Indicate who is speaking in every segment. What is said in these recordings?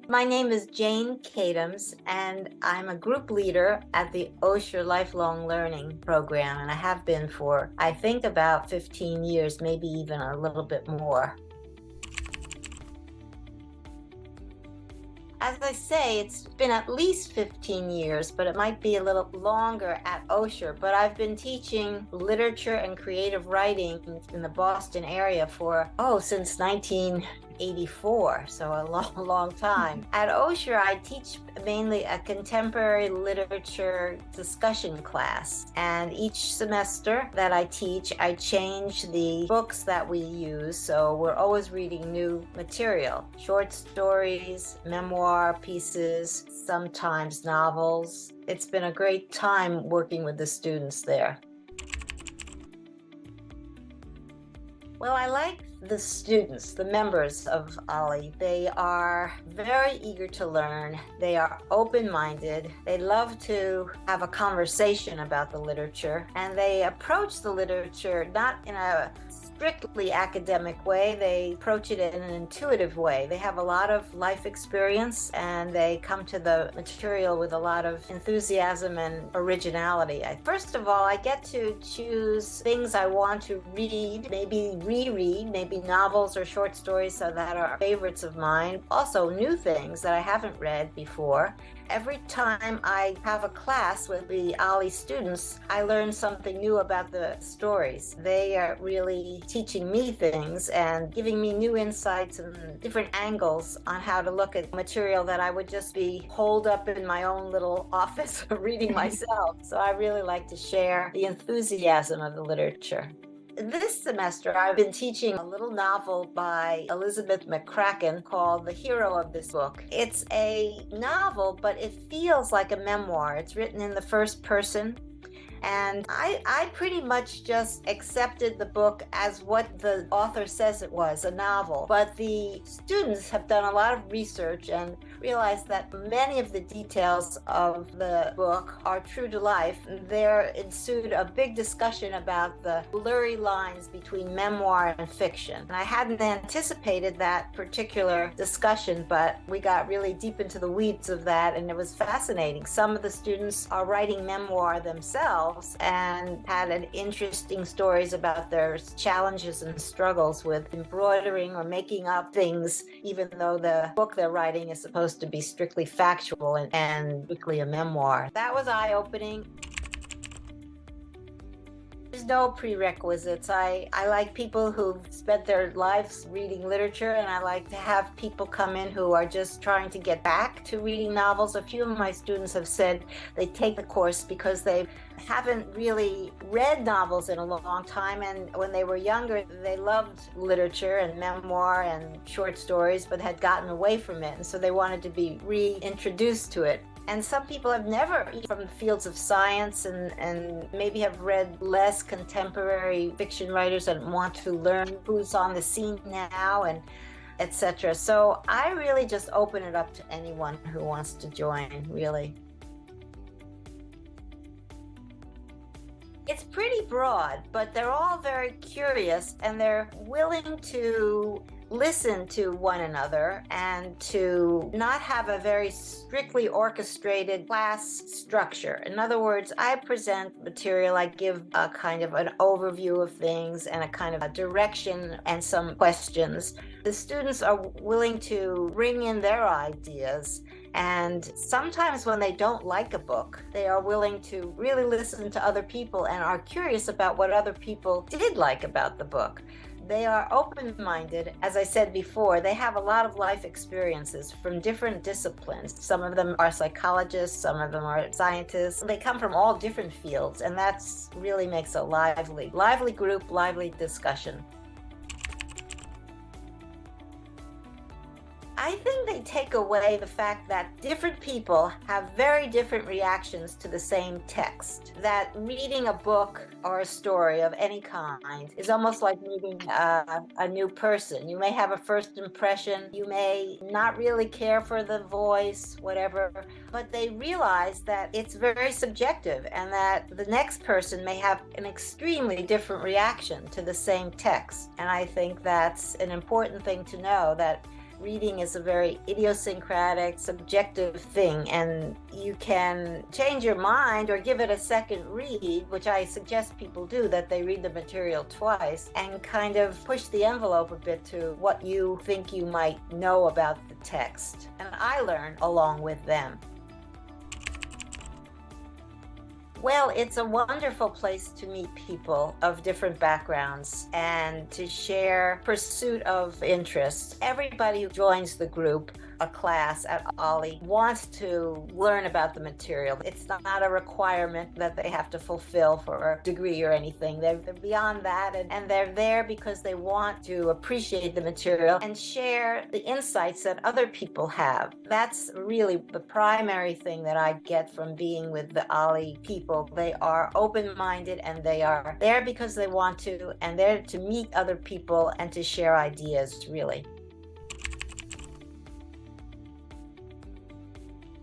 Speaker 1: My name is Jane Katims, and I'm a group leader at the Osher Lifelong Learning program, and I have been for, I think, about 15 years, maybe even a little bit more. As I say, it's been at least 15 years, but it might be a little longer at Osher. But I've been teaching literature and creative writing in the Boston area since 1984, so a long time. At Osher, I teach mainly a contemporary literature discussion class. And each semester that I teach, I change the books that we use. So we're always reading new material, short stories, memoirs, pieces, sometimes novels. It's been a great time working with the students there. Well, I like the students, the members of Olli. They are very eager to learn. They are open-minded. They love to have a conversation about the literature, and they approach the literature not in a strictly academic way. They approach it in an intuitive way. They have a lot of life experience, and they come to the material with a lot of enthusiasm and originality. First of all, I get to choose things I want to read, maybe reread, maybe novels or short stories that are favorites of mine. Also, new things that I haven't read before. Every time I have a class with the Olli students, I learn something new about the stories. They are really teaching me things and giving me new insights and different angles on how to look at material that I would just be holed up in my own little office reading myself. So I really like to share the enthusiasm of the literature. This semester, I've been teaching a little novel by Elizabeth McCracken called The Hero of This Book. It's a novel, but it feels like a memoir. It's written in the first person. And I pretty much just accepted the book as what the author says it was, a novel. But the students have done a lot of research and realized that many of the details of the book are true to life. There ensued a big discussion about the blurry lines between memoir and fiction. And I hadn't anticipated that particular discussion, but we got really deep into the weeds of that, and it was fascinating. Some of the students are writing memoir themselves and had interesting stories about their challenges and struggles with embroidering or making up things, even though the book they're writing is supposed to be strictly factual and strictly a memoir. That was eye-opening. There's no prerequisites. I like people who've spent their lives reading literature, and I like to have people come in who are just trying to get back to reading novels. A few of my students have said they take the course because they haven't really read novels in a long time, and when they were younger, they loved literature and memoir and short stories, but had gotten away from it, and so they wanted to be reintroduced to it. And some people have never, from the fields of science and maybe have read less contemporary fiction writers and want to learn who's on the scene now and etc. So I really just open it up to anyone who wants to join, really. It's pretty broad, but they're all very curious, and they're willing to listen to one another and to not have a very strictly orchestrated class structure. In other words, I present material, I give a kind of an overview of things and a kind of a direction and some questions. The students are willing to bring in their ideas, and sometimes when they don't like a book, they are willing to really listen to other people and are curious about what other people did like about the book. They are open-minded. As I said before, they have a lot of life experiences from different disciplines. Some of them are psychologists, some of them are scientists. They come from all different fields, and that's really makes a lively group, lively discussion. I think they take away the fact that different people have very different reactions to the same text. That reading a book or a story of any kind is almost like meeting a new person. You may have a first impression, you may not really care for the voice, whatever, but they realize that it's very subjective and that the next person may have an extremely different reaction to the same text. And I think that's an important thing to know, that reading is a very idiosyncratic, subjective thing, and you can change your mind or give it a second read, which I suggest people do, that they read the material twice and kind of push the envelope a bit to what you think you might know about the text. And I learn along with them. Well, it's a wonderful place to meet people of different backgrounds and to share pursuit of interest. Everybody who joins the group, a class at Ollie, wants to learn about the material. It's not a requirement that they have to fulfill for a degree or anything. They're beyond that, and they're there because they want to appreciate the material and share the insights that other people have. That's really the primary thing that I get from being with the Ollie people. They are open-minded, and they are there because they want to, and they're to meet other people and to share ideas, really.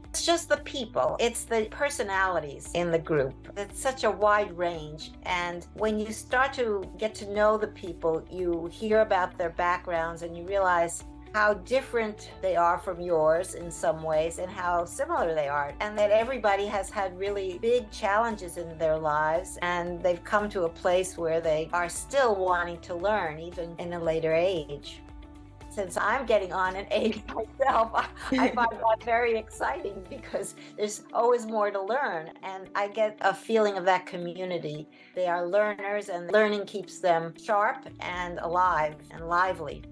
Speaker 1: It's just the people. It's the personalities in the group. It's such a wide range. And when you start to get to know the people, you hear about their backgrounds and you realize how different they are from yours in some ways and how similar they are, and that everybody has had really big challenges in their lives, and they've come to a place where they are still wanting to learn even in a later age. Since I'm getting on in age myself, I find that very exciting because there's always more to learn, and I get a feeling of that community. They are learners, and learning keeps them sharp and alive and lively.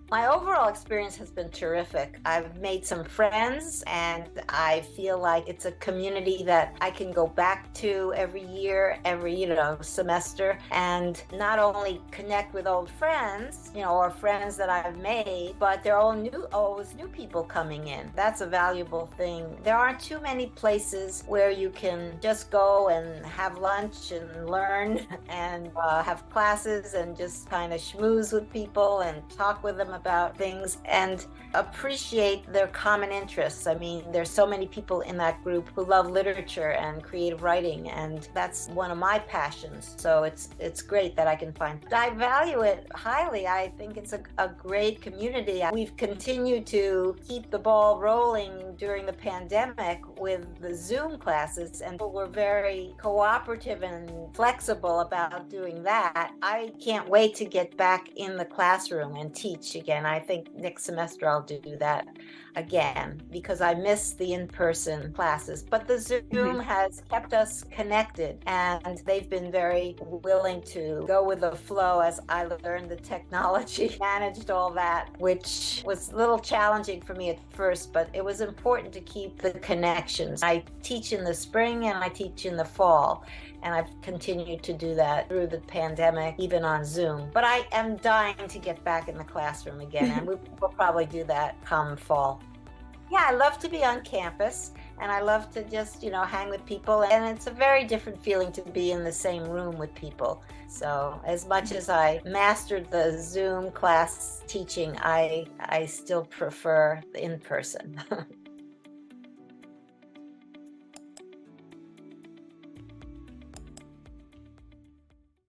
Speaker 1: My overall experience has been terrific. I've made some friends, and I feel like it's a community that I can go back to every year, every semester, and not only connect with old friends, or friends that I've made, but there are always new people coming in. That's a valuable thing. There aren't too many places where you can just go and have lunch and learn and have classes and just kind of schmooze with people and talk with them about things and appreciate their common interests. I mean, there's so many people in that group who love literature and creative writing, and that's one of my passions. So it's great that I can find. I value it highly. I think it's a great community. We've continued to keep the ball rolling during the pandemic with the Zoom classes, and we're very cooperative and flexible about doing that. I can't wait to get back in the classroom and teach again. I think next semester I'll do that again because I miss the in-person classes. But the Zoom has kept us connected, and they've been very willing to go with the flow as I learned the technology, managed all that, which was a little challenging for me at first, but it was important to keep the connections. I teach in the spring and I teach in the fall, and I've continued to do that through the pandemic, even on Zoom. But I am dying to get back in the classroom again, and we'll probably do that come fall. Yeah, I love to be on campus, and I love to just, hang with people, and it's a very different feeling to be in the same room with people. So as much as I mastered the Zoom class teaching, I still prefer in person.